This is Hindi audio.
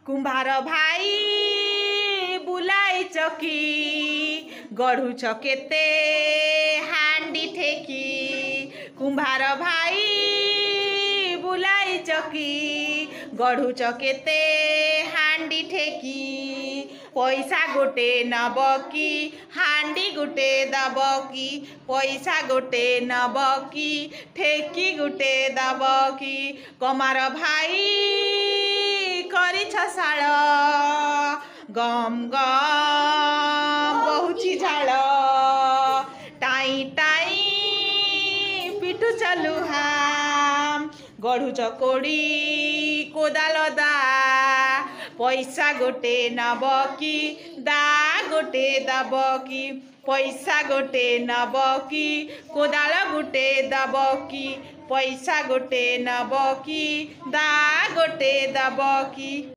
कुंभार भाई बुलाई चकी गढ़ुच केते हांडी ठेकी। कुंभार भाई बुलाई चकी गढ़ुच केते हांडी ठेकी। पैसा गोटे नब की हांडी गोटे दब की। पैसा गोटे नब की ठेकी गोटे दब की। कमार भाई करिछ शाल गम गम बहुची झाल। टाई टाई पिटु चलुहा गढ़ुच कोड़ी कोदाल दा। पैसा गोटे नब की दा गोटे दब की। पैसा गोटे नब की कोदाल गोटे दब की। पैसा गोटे नब की दा गोटे दब की।